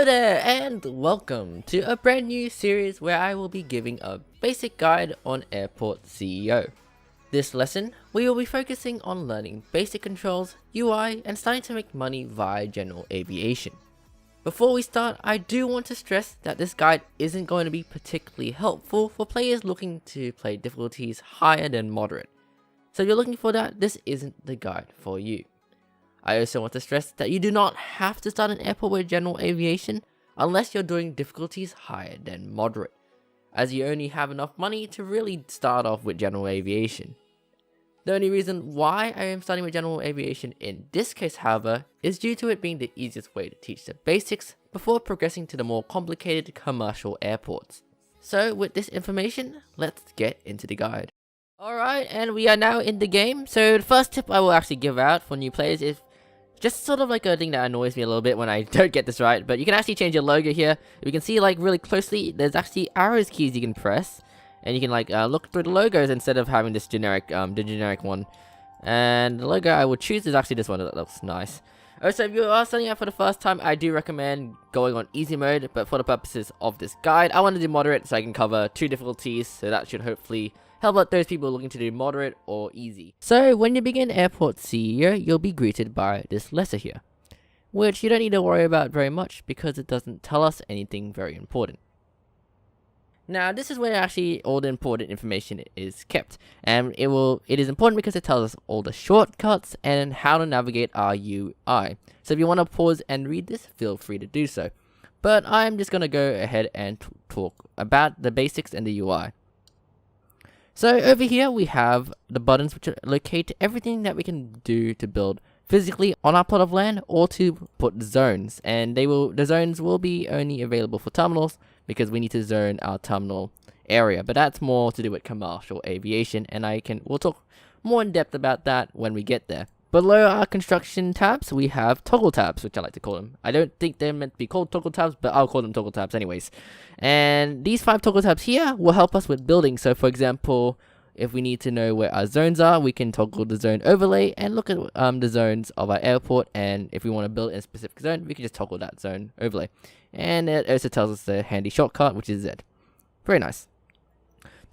Hello there and welcome to a brand new series where I will be giving a basic guide on Airport CEO. This lesson, we will be focusing on learning basic controls, UI, and starting to make money via general aviation. Before we start, I do want to stress that this guide isn't going to be particularly helpful for players looking to play difficulties higher than moderate. So if you're looking for that, this isn't the guide for you. I also want to stress that you do not have to start an airport with general aviation unless you're doing difficulties higher than moderate, as you only have enough money to really start off with general aviation. The only reason why I am starting with general aviation in this case, however, is due to it being the easiest way to teach the basics before progressing to the more complicated commercial airports. So with this information, let's get into the guide. Alright, and we are now in the game. So the first tip I will actually give out for new players is just sort of like a thing that annoys me a little bit when I don't get this right, but you can actually change your logo here. If you can see like really closely, there's actually arrows keys you can press, and you can like look through the logos instead of having this generic, the generic one. And the logo I would choose is actually this one. That looks nice. Also, if you are starting out for the first time, I do recommend going on easy mode, but for the purposes of this guide, I want to do moderate so I can cover 2 difficulties, so that should hopefully help out those people looking to do moderate or easy. So when you begin Airport CEO, you'll be greeted by this letter here, which you don't need to worry about very much because it doesn't tell us anything very important. Now this is where actually all the important information is kept, and it is important because it tells us all the shortcuts and how to navigate our UI. So if you want to pause and read this, feel free to do so. But I'm just going to go ahead and talk about the basics and the UI. So over here we have the buttons which locate everything that we can do to build physically on our plot of land or to put zones, and the zones will be only available for terminals because we need to zone our terminal area, but that's more to do with commercial aviation, and we'll talk more in depth about that when we get there. Below our construction tabs, we have toggle tabs, which I like to call them. I don't think they're meant to be called toggle tabs, but I'll call them toggle tabs anyways. And these 5 toggle tabs here will help us with building. So for example, if we need to know where our zones are, we can toggle the zone overlay and look at the zones of our airport. And if we want to build in a specific zone, we can just toggle that zone overlay. And it also tells us the handy shortcut, which is Z. Very nice.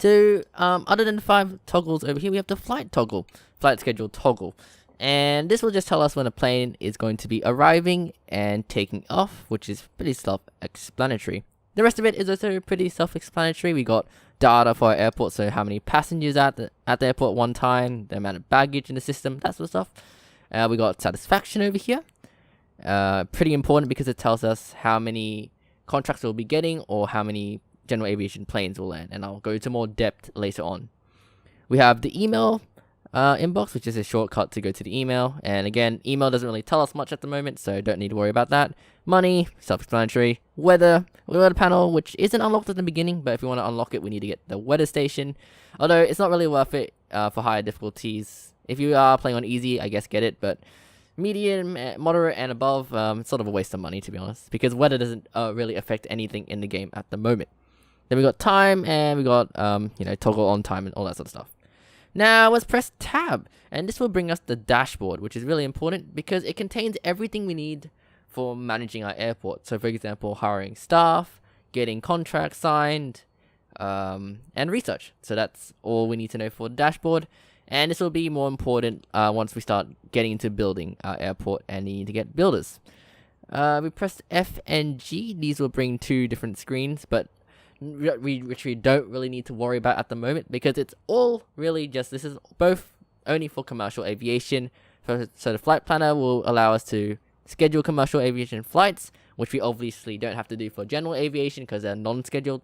Other than the 5 toggles over here, we have the flight schedule toggle. And this will just tell us when a plane is going to be arriving and taking off, which is pretty self-explanatory. The rest of it is also pretty self-explanatory. We got data for our airport, so how many passengers at the airport at one time, the amount of baggage in the system, that sort of stuff. We got satisfaction over here. Pretty important because it tells us how many contracts we'll be getting or how many general aviation planes will land, and I'll go into more depth later on. We have the email inbox, which is a shortcut to go to the email, and again, email doesn't really tell us much at the moment, so don't need to worry about that. Money, self-explanatory. Weather panel, which isn't unlocked at the beginning, but if we want to unlock it, we need to get the weather station, although it's not really worth it for higher difficulties. If you are playing on easy, I guess get it, but medium, moderate, and above, it's sort of a waste of money, to be honest, because weather doesn't really affect anything in the game at the moment. Then we got time, and we got toggle on time and all that sort of stuff. Now let's press tab, and this will bring us the dashboard, which is really important because it contains everything we need for managing our airport. So for example, hiring staff, getting contracts signed, and research. So that's all we need to know for the dashboard, and this will be more important once we start getting into building our airport and need to get builders. We press F and G. These will bring 2 different screens, but which we don't really need to worry about at the moment because it's all really just, this is both only for commercial aviation. So the flight planner will allow us to schedule commercial aviation flights, which we obviously don't have to do for general aviation because they're non-scheduled.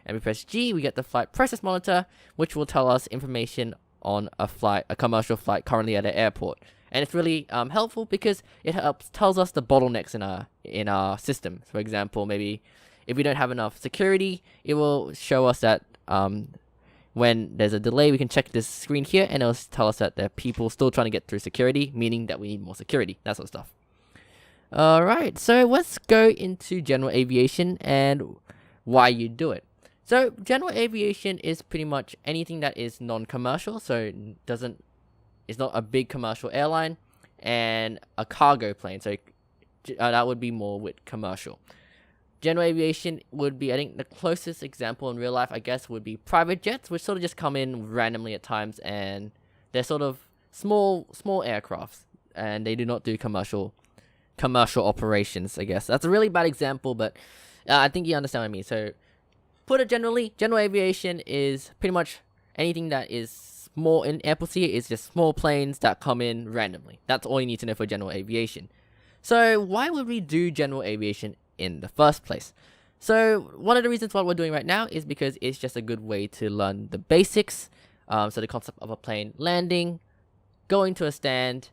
And we press G, we get the flight process monitor, which will tell us information on a commercial flight currently at an airport. And it's really helpful because it tells us the bottlenecks in our system. For example, maybe if we don't have enough security, it will show us that when there's a delay, we can check this screen here, and it'll tell us that there are people still trying to get through security, meaning that we need more security, that sort of stuff. Alright, so let's go into general aviation and why you do it. So general aviation is pretty much anything that is non-commercial, so it's not a big commercial airline, and a cargo plane, so that would be more with commercial. General aviation would be, I think, the closest example in real life, I guess, would be private jets, which sort of just come in randomly at times, and they're sort of small aircrafts, and they do not do commercial operations, I guess. That's a really bad example, but I think you understand what I mean. So, put it generally, general aviation is pretty much anything that is small in airports here. Is just small planes that come in randomly. That's all you need to know for general aviation. So, why would we do general aviation in the first place? So, one of the reasons why we're doing right now is because it's just a good way to learn the basics. So, the concept of a plane landing, going to a stand,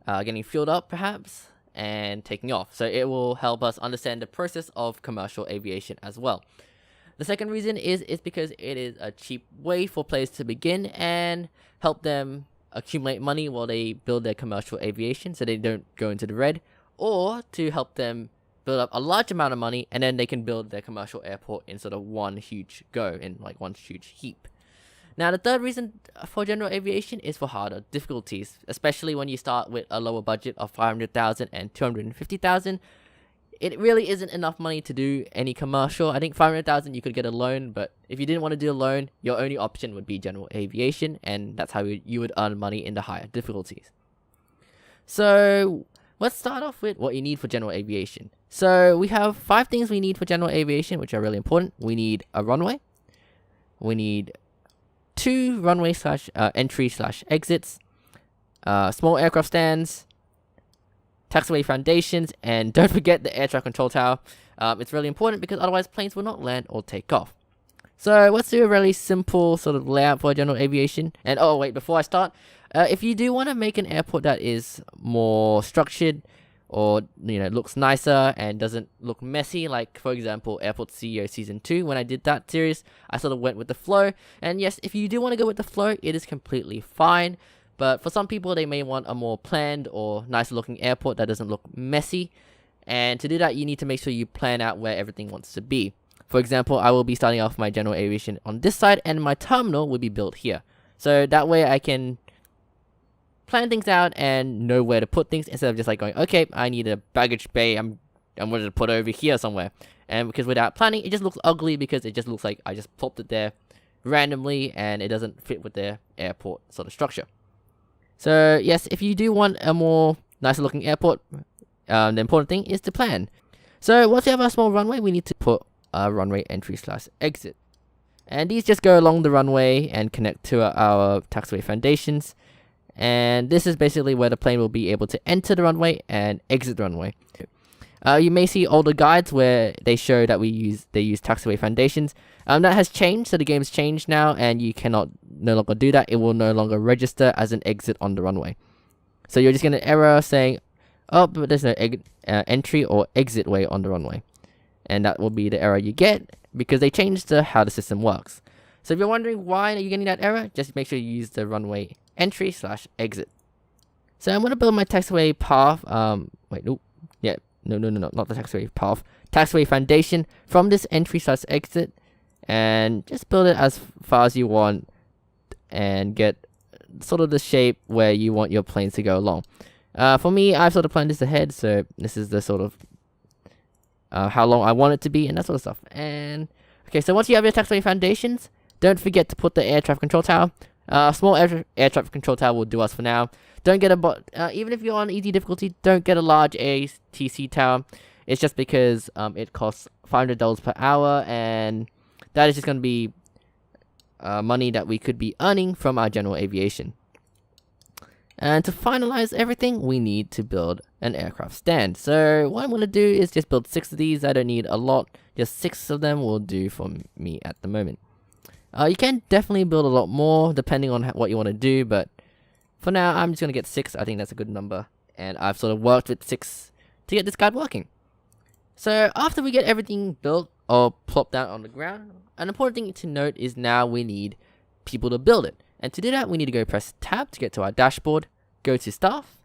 getting fueled up perhaps, and taking off. So, it will help us understand the process of commercial aviation as well. The second reason is because it is a cheap way for players to begin and help them accumulate money while they build their commercial aviation so they don't go into the red, or to help them build up a large amount of money and then they can build their commercial airport in sort of one huge go, in like one huge heap. Now, the third reason for general aviation is for harder difficulties, especially when you start with a lower budget of 500,000 and 250,000. It really isn't enough money to do any commercial. I think 500,000 you could get a loan, but if you didn't want to do a loan, your only option would be general aviation, and that's how you would earn money in the higher difficulties. So, let's start off with what you need for general aviation. So, we have 5 things we need for general aviation, which are really important. We need a runway. We need 2 runway entry / exits, small aircraft stands, taxiway foundations, and don't forget the air traffic control tower. It's really important because otherwise planes will not land or take off. So let's do a really simple sort of layout for general aviation. And oh wait, before I start, if you do want to make an airport that is more structured, or looks nicer and doesn't look messy, like for example Airport CEO Season 2, when I did that series, I sort of went with the flow. And yes, if you do want to go with the flow, it is completely fine. But for some people, they may want a more planned or nicer looking airport that doesn't look messy. And to do that, you need to make sure you plan out where everything wants to be. For example, I will be starting off my general aviation on this side, and my terminal will be built here. So that way I can plan things out and know where to put things, instead of just like going, okay, I need a baggage bay, I'm going to put it over here somewhere. And because without planning, it just looks ugly, because it just looks like I just plopped it there randomly and it doesn't fit with their airport sort of structure. So yes, if you do want a more nicer looking airport, the important thing is to plan. So once we have our small runway, we need to put a runway entry / exit. And these just go along the runway and connect to our taxiway foundations. And this is basically where the plane will be able to enter the runway and exit the runway. You may see older guides where they show that they use taxiway foundations. That has changed, so the game's changed now, and you cannot no longer do that. It will no longer register as an exit on the runway. So you're just going to error saying, oh, but there's no entry or exit way on the runway. And that will be the error you get, because they changed how the system works. So if you're wondering why you're getting that error, just make sure you use the runway entry / exit. So I'm going to build my taxiway path. No, not the taxiway path. Taxiway foundation from this entry / exit, and just build it as far as you want, and get sort of the shape where you want your planes to go along. For me, I've sort of planned this ahead, so this is the sort of how long I want it to be and that sort of stuff. And okay, so once you have your taxiway foundations, don't forget to put the air traffic control tower. Small air traffic control tower will do us for now. Don't get even if you're on easy difficulty, don't get a large ATC tower. It's just because it costs $500 per hour, and that is just going to be money that we could be earning from our general aviation. And to finalize everything, we need to build an aircraft stand. So what I'm going to do is just build 6 of these. I don't need a lot. Just 6 of them will do for me at the moment. You can definitely build a lot more depending on what you want to do, but for now, I'm just going to get 6. I think that's a good number. And I've sort of worked with 6 to get this guide working. So after we get everything built or plopped down on the ground, an important thing to note is now we need people to build it. And to do that, we need to go press tab to get to our dashboard, go to staff.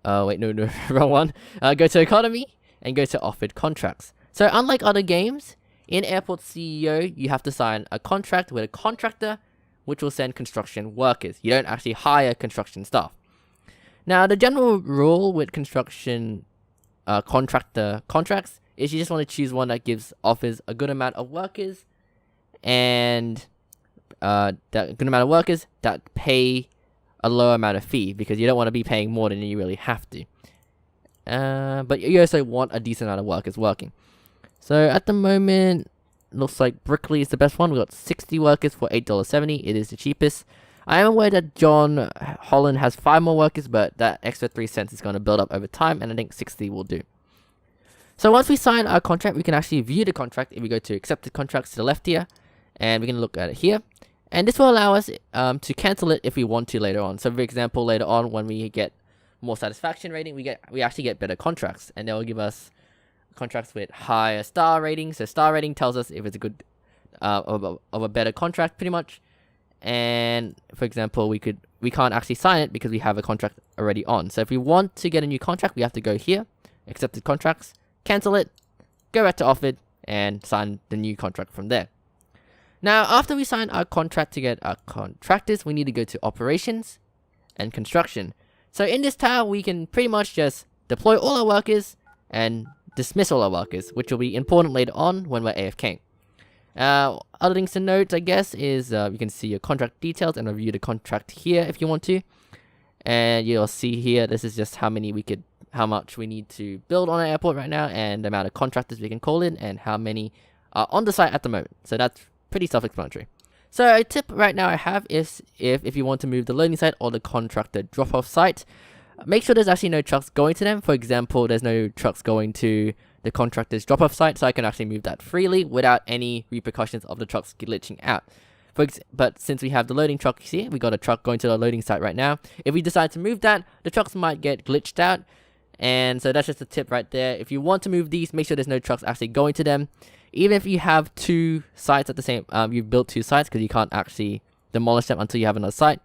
Wait, no, wrong one. Go to economy and go to offered contracts. So unlike other games, in Airport CEO, you have to sign a contract with a contractor, which will send construction workers. You don't actually hire construction staff. Now, the general rule with construction contractor contracts is you just want to choose one that offers a good amount of workers, and that pay a low amount of fee, because you don't want to be paying more than you really have to. But you also want a decent amount of workers working. So at the moment, looks like Brickley is the best one. We got 60 workers for $8.70. It is the cheapest. I am aware that John Holland has 5 more workers, but that extra 3 cents is going to build up over time, and I think 60 will do. So once we sign our contract, we can actually view the contract if we go to accepted contracts to the left here, and we can look at it here. And this will allow us to cancel it if we want to later on. So for example, later on when we get more satisfaction rating, we actually get better contracts, and they will give us contracts with higher star rating. So star rating tells us if it's a good of a better contract, pretty much. And for example, we can't actually sign it because we have a contract already on. So if we want to get a new contract, we have to go here, accepted contracts, cancel it, go back to offered, and sign the new contract from there. Now, after we sign our contract to get our contractors, we need to go to operations and construction. So in this tab, we can pretty much just deploy all our workers and dismiss all our workers, which will be important later on when we're AFK. Other things to note, I guess, is you can see your contract details and review the contract here if you want to. And you'll see here, this is just how much we need to build on our airport right now, and the amount of contractors we can call in, and how many are on the site at the moment. So that's pretty self-explanatory. So a tip right now I have is if you want to move the loading site or the contractor drop-off site, make sure there's actually no trucks going to them. For example, there's no trucks going to the contractor's drop-off site, so I can actually move that freely without any repercussions of the trucks glitching out. But since we have the loading truck here, we got a truck going to the loading site right now. If we decide to move that, the trucks might get glitched out. And so that's just a tip right there. If you want to move these, make sure there's no trucks actually going to them. Even if you have 2 sites at the same, you've built 2 sites because you can't actually demolish them until you have another site.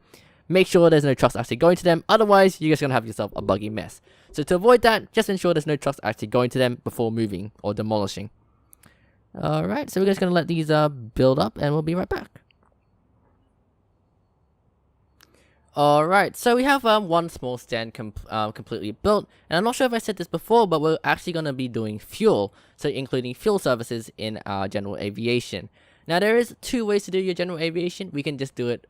Make sure there's no trucks actually going to them. Otherwise, you're just going to have yourself a buggy mess. So to avoid that, just ensure there's no trucks actually going to them before moving or demolishing. Alright, so we're just going to let these build up, and we'll be right back. Alright, so we have one small stand completely built, and I'm not sure if I said this before, but we're actually going to be doing fuel, so including fuel services in our general aviation. Now there is 2 ways to do your general aviation. We can just do it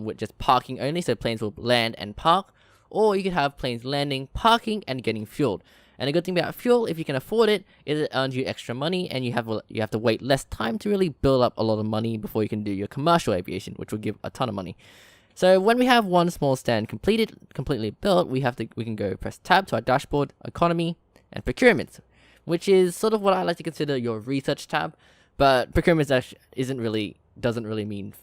with just parking only, so planes will land and park, or you could have planes landing, parking, and getting fueled. And the good thing about fuel, if you can afford it, is it earns you extra money, and you have to wait less time to really build up a lot of money before you can do your commercial aviation, which will give a ton of money. So when we have one small stand completely built, we can go press tab to our dashboard, economy, and procurement, which is sort of what I like to consider your research tab. But procurement doesn't really mean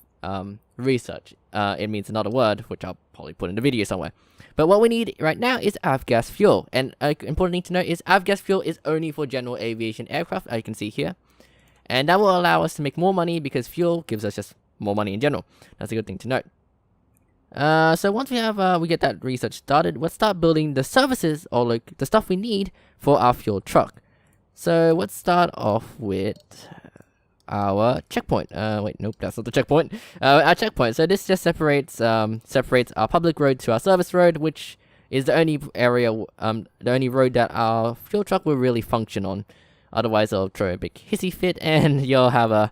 research. It means another word, which I'll probably put in the video somewhere. But what we need right now is avgas fuel, and an important thing to note is avgas fuel is only for general aviation aircraft, as you can see here, and that will allow us to make more money because fuel gives us just more money in general. That's a good thing to note. So once we get that research started, let's start building the services, or like the stuff we need for our fuel truck. So let's start off with our checkpoint. Wait, nope, that's not the checkpoint. Our checkpoint. So this just separates our public road to our service road, which is the only road that our fuel truck will really function on. Otherwise, it'll throw a big hissy fit, and you'll have a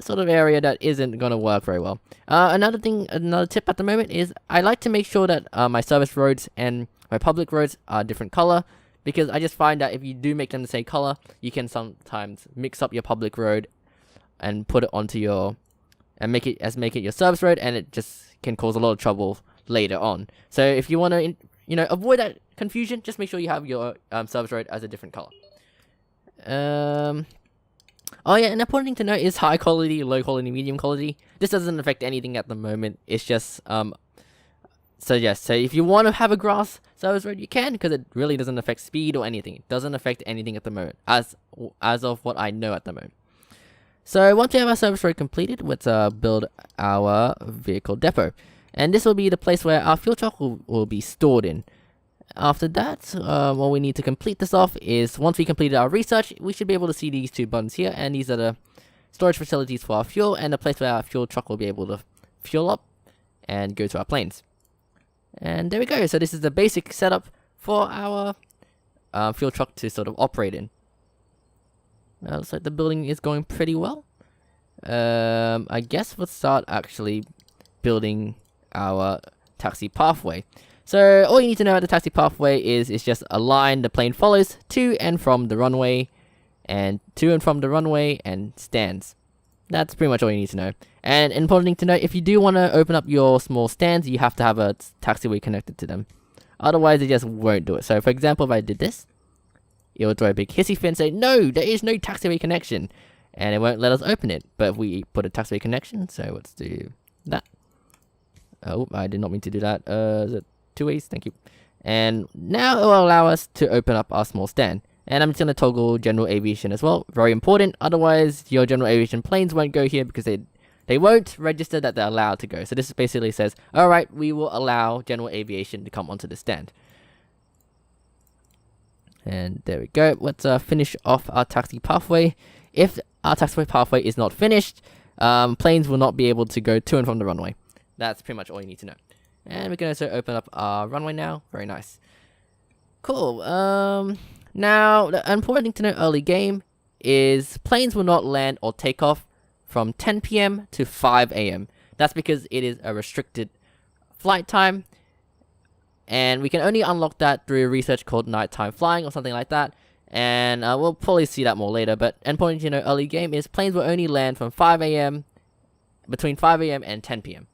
sort of area that isn't going to work very well. Another tip at the moment is I like to make sure that my service roads and my public roads are different color, because I just find that if you do make them the same color, you can sometimes mix up your public road and put it onto make it your service road, and it just can cause a lot of trouble later on. So if you want to avoid that confusion, just make sure you have your service road as a different color. Oh yeah, an important thing to note is high quality, low quality, medium quality. This doesn't affect anything at the moment. It's just so if you want to have a grass service road, you can, because it really doesn't affect speed or anything. It doesn't affect anything at the moment, as of what I know at the moment. So once we have our service road completed, let's build our vehicle depot, and this will be the place where our fuel truck will be stored in. After that, what we need to complete this off is, once we completed our research, we should be able to see these 2 buttons here, and these are the storage facilities for our fuel, and the place where our fuel truck will be able to fuel up and go to our planes. And there we go. So this is the basic setup for our fuel truck to sort of operate in. Looks like the building is going pretty well. I guess we'll start actually building our taxi pathway. So all you need to know about the taxi pathway is it's just a line the plane follows to and from the runway, and stands. That's pretty much all you need to know. And important thing to note, if you do want to open up your small stands, you have to have a taxiway connected to them. Otherwise, it just won't do it. So for example, if I did this, it will throw a big hissy fit and say, no, there is no taxiway connection. And it won't let us open it. But if we put a taxiway connection, so let's do that. Oh, I did not mean to do that. Is it 2 ways? Thank you. And now it will allow us to open up our small stand. And I'm just going to toggle general aviation as well. Very important. Otherwise, your general aviation planes won't go here because they won't register that they're allowed to go. So this basically says, alright, we will allow general aviation to come onto the stand. And there we go. Let's finish off our taxi pathway. If our taxiway pathway is not finished, planes will not be able to go to and from the runway. That's pretty much all you need to know. And we can also open up our runway now. Very nice. Cool. Now, the important thing to know early game is planes will not land or take off from 10 PM to 5 AM. That's because it is a restricted flight time. And we can only unlock that through research called nighttime flying or something like that. And we'll probably see that more later. But important to know early game is planes will only land from 5 AM, between 5 AM and 10 PM.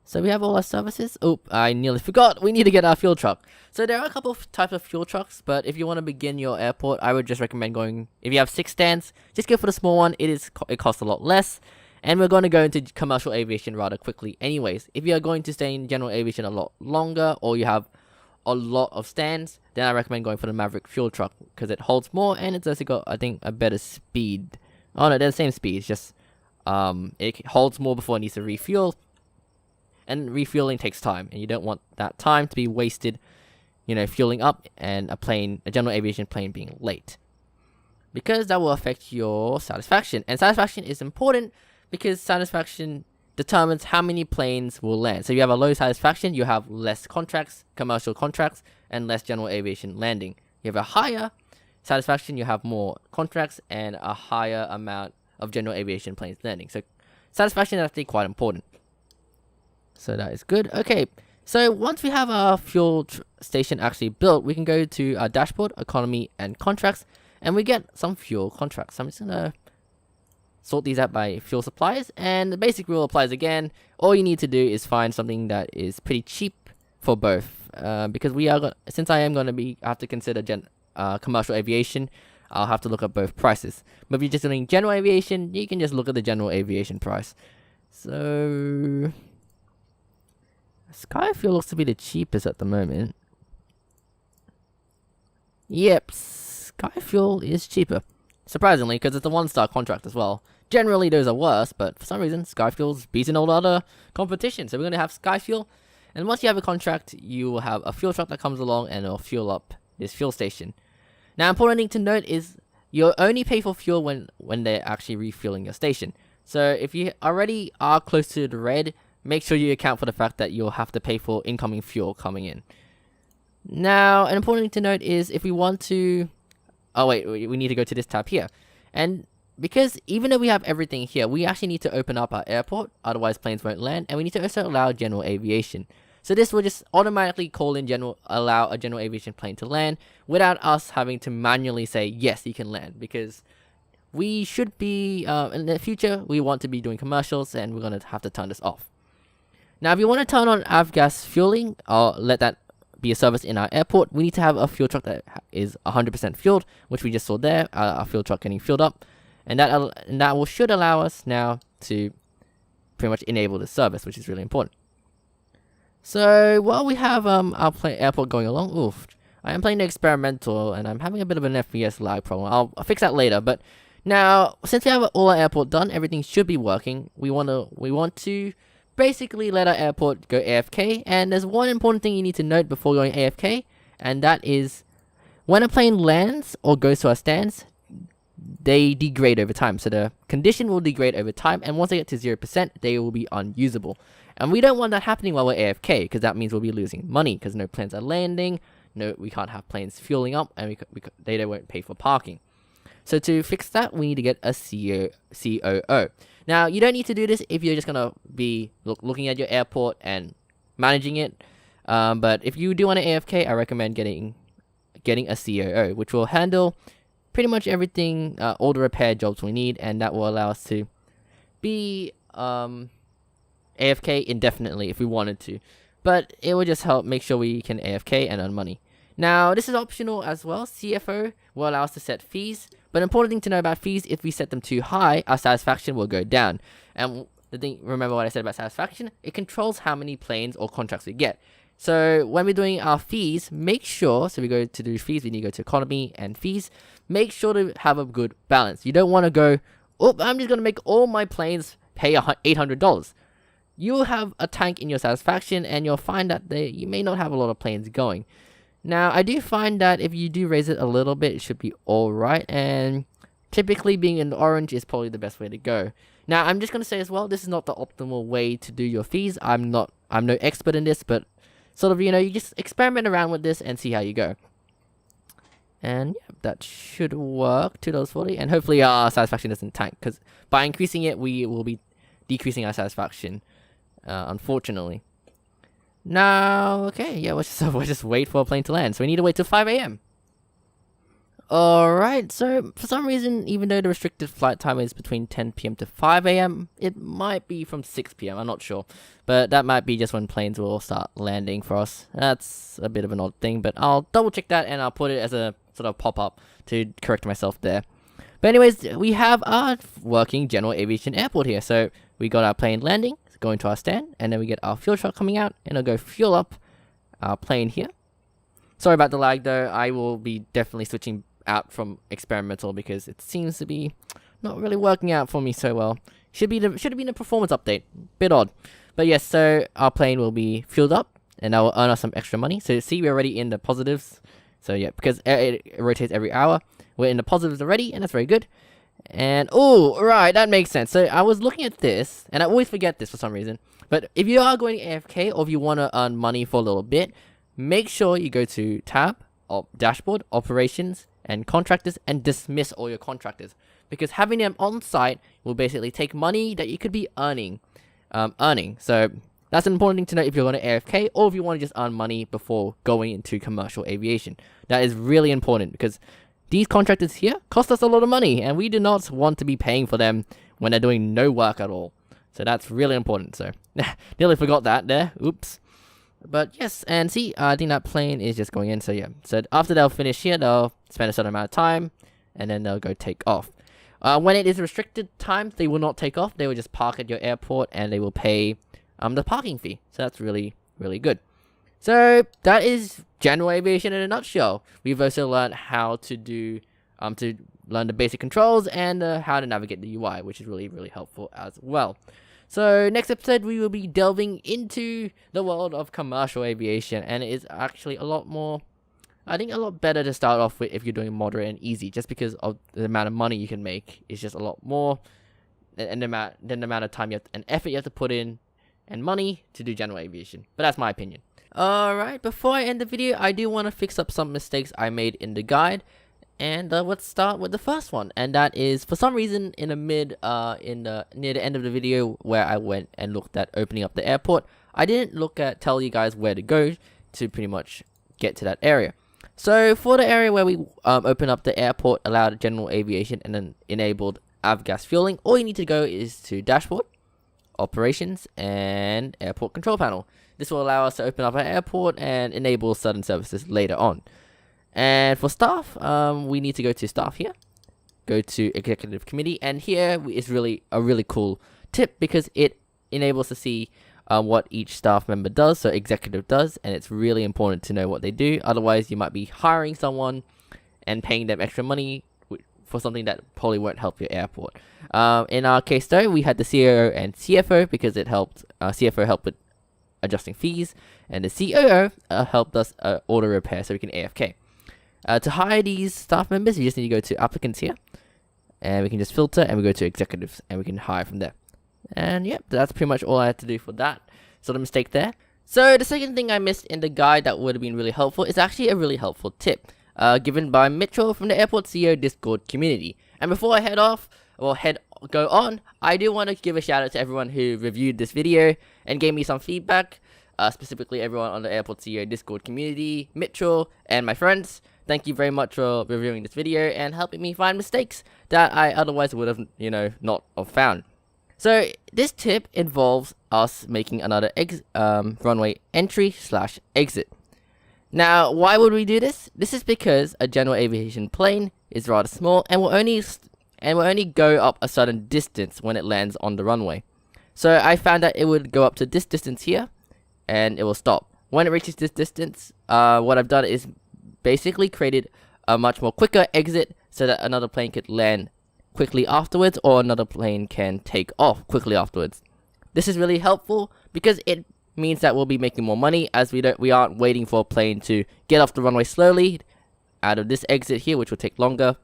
So we have all our services. Oh, I nearly forgot. We need to get our fuel truck. So there are a couple of types of fuel trucks, but if you want to begin your airport, I would just recommend going, if you have 6 stands, just go for the small one. It costs a lot less. And we're going to go into commercial aviation rather quickly anyways. If you are going to stay in general aviation a lot longer, or you have a lot of stands, then I recommend going for the Maverick fuel truck, because it holds more, and it's also got, I think, a better speed. Oh no, they're the same speed, it's just, it holds more before it needs to refuel. And refueling takes time, and you don't want that time to be wasted, you know, fueling up and a general aviation plane being late. Because that will affect your satisfaction. And satisfaction is important because satisfaction determines how many planes will land. So if you have a low satisfaction, you have less contracts, commercial contracts, and less general aviation landing. You have a higher satisfaction, you have more contracts and a higher amount of general aviation planes landing. So satisfaction is actually quite important. So that is good. Okay, so once we have our fuel station actually built, we can go to our dashboard, economy, and contracts, and we get some fuel contracts. So I'm just gonna sort these out by fuel suppliers, and the basic rule applies again. All you need to do is find something that is pretty cheap for both, because since I have to consider commercial aviation, I'll have to look at both prices. But if you're just doing general aviation, you can just look at the general aviation price. So Sky Fuel looks to be the cheapest at the moment. Yep, Sky Fuel is cheaper. Surprisingly, because it's a 1-star contract as well. Generally, those are worse, but for some reason, Sky Fuel's beating all the other competition. So we're going to have Sky Fuel. And once you have a contract, you will have a fuel truck that comes along and it'll fuel up this fuel station. Now, important thing to note is you'll only pay for fuel when they're actually refueling your station. So if you already are close to the red, make sure you account for the fact that you'll have to pay for incoming fuel coming in. Now, an important thing to note is if we want to... Oh wait, we need to go to this tab here. And because even though we have everything here, we actually need to open up our airport, otherwise planes won't land, and we need to also allow general aviation. So this will just automatically allow a general aviation plane to land without us having to manually say, yes, you can land, because we should be, in the future, we want to be doing commercials, and we're going to have to turn this off. Now, if you want to turn on avgas fueling, or let that be a service in our airport, we need to have a fuel truck that is 100% fueled, which we just saw there, our fuel truck getting filled up. And that should allow us now to pretty much enable this service, which is really important. So, while we have our airport going along, I am playing the experimental, and I'm having a bit of an FPS lag problem. I'll fix that later, but now, since we have all our airport done, everything should be working. We want to basically let our airport go AFK, and there's one important thing you need to note before going AFK, and that is when a plane lands or goes to our stands, they degrade over time. So the condition will degrade over time, and once they get to 0%, they will be unusable. And we don't want that happening while we're AFK, because that means we'll be losing money, because no planes are landing, no, we can't have planes fueling up, and they won't pay for parking. So to fix that, we need to get a COO. Now, you don't need to do this if you're just gonna be looking at your airport and managing it. But if you do want an AFK, I recommend getting a COO, which will handle pretty much everything, all the repair jobs we need, and that will allow us to be AFK indefinitely if we wanted to. But it will just help make sure we can AFK and earn money. Now, this is optional as well. CFO will allow us to set fees. But important thing to know about fees, if we set them too high, our satisfaction will go down. And the thing, remember what I said about satisfaction? It controls how many planes or contracts we get. So when we're doing our fees, make sure, so we go to do fees, we need to go to economy and fees. Make sure to have a good balance. You don't want to go, oh, I'm just going to make all my planes pay $800. You'll have a tank in your satisfaction, and you'll find that you may not have a lot of planes going. Now, I do find that if you do raise it a little bit, it should be alright, and typically being in the orange is probably the best way to go. Now, I'm just going to say as well, this is not the optimal way to do your fees. I'm no expert in this, but sort of, you just experiment around with this and see how you go. And yeah, that should work, $2.40, and hopefully our satisfaction doesn't tank, because by increasing it, we will be decreasing our satisfaction, unfortunately. Now, okay, yeah, we'll just wait for a plane to land. So we need to wait till 5 AM. Alright, so for some reason, even though the restricted flight time is between 10 PM to 5 AM, it might be from 6 PM, I'm not sure. But that might be just when planes will start landing for us. That's a bit of an odd thing, but I'll double check that and I'll put it as a sort of pop-up to correct myself there. But anyways, we have our working general aviation airport here. So we got our plane landing, going to our stand, and then we get our fuel truck coming out, and it'll go fuel up our plane here. Sorry about the lag though, I will be definitely switching out from experimental because it seems to be not really working out for me so well. Should have been a performance update, bit odd. But yes, so our plane will be fueled up, and that will earn us some extra money. So see, we're already in the positives. So yeah, because it rotates every hour, we're in the positives already, and that's very good. And, oh, right, that makes sense. So I was looking at this, and I always forget this for some reason. But if you are going AFK, or if you want to earn money for a little bit, make sure you go to tab, dashboard, operations, and contractors, and dismiss all your contractors. Because having them on site will basically take money that you could be earning. So that's an important thing to know if you're going to AFK, or if you want to just earn money before going into commercial aviation. That is really important, because these contractors here cost us a lot of money, and we do not want to be paying for them when they're doing no work at all. So that's really important. So nearly forgot that there. Oops. But yes, and see, I think that plane is just going in. So yeah, so after they'll finish here, they'll spend a certain amount of time, and then they'll go take off. When it is restricted time, they will not take off. They will just park at your airport, and they will pay the parking fee. So that's really, really good. So that is general aviation in a nutshell. We've also learned how to do, to learn the basic controls and how to navigate the UI, which is really, really helpful as well. So next episode, we will be delving into the world of commercial aviation, and it is actually a lot more, I think a lot better to start off with if you're doing moderate and easy, just because of the amount of money you can make is just a lot more than the amount of time and effort you have to put in and money to do general aviation. But that's my opinion. Alright, before I end the video, I do want to fix up some mistakes I made in the guide. And let's start with the first one. And that is, for some reason, near the end of the video where I went and looked at opening up the airport, I didn't tell you guys where to go to pretty much get to that area. So for the area where we open up the airport, allowed general aviation, and then enabled avgas fueling, all you need to go is to dashboard, operations, and airport control panel. This will allow us to open up our airport and enable certain services later on. And for staff, we need to go to staff here, go to executive committee, and here is really a really cool tip because it enables to see what each staff member does, so executive does, and it's really important to know what they do. Otherwise, you might be hiring someone and paying them extra money for something that probably won't help your airport. In our case though, we had the COO and CFO because it helped. CFO helped with adjusting fees, and the COO helped us order repair so we can AFK. To hire these staff members, you just need to go to applicants here, and we can just filter, and we go to executives, and we can hire from there. And yep, that's pretty much all I had to do for that sort of mistake there. So the second thing I missed in the guide that would have been really helpful is actually a really helpful tip given by Mitchell from the Airport CEO Discord community. And before I go on, I do want to give a shout out to everyone who reviewed this video and gave me some feedback, specifically everyone on the Airport CEO Discord community, Mitchell, and my friends. Thank you very much for reviewing this video and helping me find mistakes that I otherwise would have, not have found. So this tip involves us making another runway entry/exit. Now, why would we do this? This is because a general aviation plane is rather small and will only go up a certain distance when it lands on the runway. So I found that it would go up to this distance here, and it will stop. When it reaches this distance, what I've done is basically created a much more quicker exit so that another plane could land quickly afterwards, or another plane can take off quickly afterwards. This is really helpful because it means that we'll be making more money, as we aren't waiting for a plane to get off the runway slowly out of this exit here, which will take longer.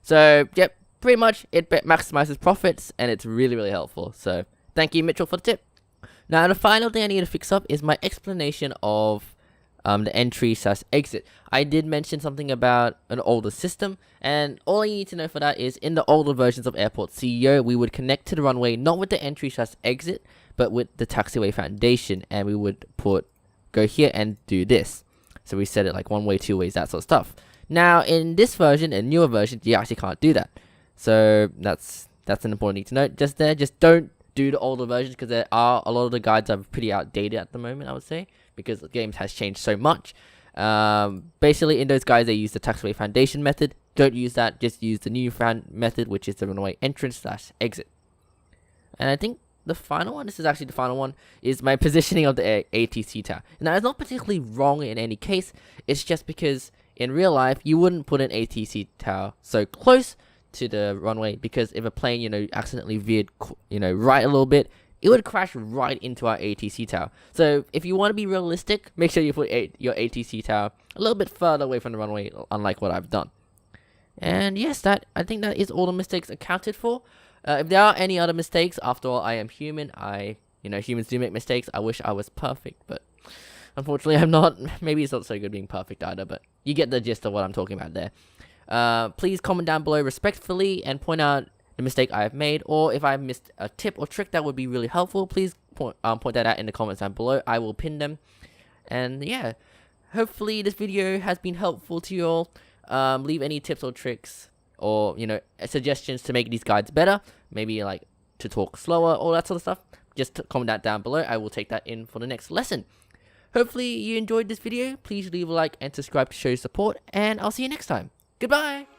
So yep, pretty much it maximizes profits, and it's really helpful. So thank you, Mitchell, for the tip. Now the final thing I need to fix up is my explanation of the entry/exit. I did mention something about an older system, and all you need to know for that is in the older versions of Airport CEO, we would connect to the runway not with the entry/exit, but with the taxiway foundation, and we would go here and do this. So we set it like one way, two ways, that sort of stuff. Now in this version and newer versions, you actually can't do that. So that's an important thing to note. Just don't do the older versions, because there are a lot of the guides are pretty outdated at the moment, I would say, because the game has changed so much. Basically in those guides they use the taxiway foundation method. Don't use that, just use the new method, which is the runway entrance/exit. And I think the final one, this is actually the final one, is my positioning of the ATC tower. Now it's not particularly wrong in any case, it's just because in real life you wouldn't put an ATC tower so close to the runway, because if a plane accidentally veered right a little bit, it would crash right into our ATC tower. So if you want to be realistic, make sure you put your ATC tower a little bit further away from the runway, unlike what I've done. And yes, I think that is all the mistakes accounted for. If there are any other mistakes, after all, I am human. Humans do make mistakes. I wish I was perfect, but unfortunately I'm not. Maybe it's not so good being perfect either, but you get the gist of what I'm talking about there. Please comment down below respectfully and point out the mistake I have made, or if I missed a tip or trick that would be really helpful, please point that out in the comments down below. I will pin them. And yeah, hopefully this video has been helpful to you all. Leave any tips or tricks, or suggestions to make these guides better, maybe like to talk slower, all that sort of stuff. Just comment that down below. I will take that in for the next lesson. Hopefully you enjoyed this video. Please leave a like and subscribe to show your support, and I'll see you next time. Goodbye!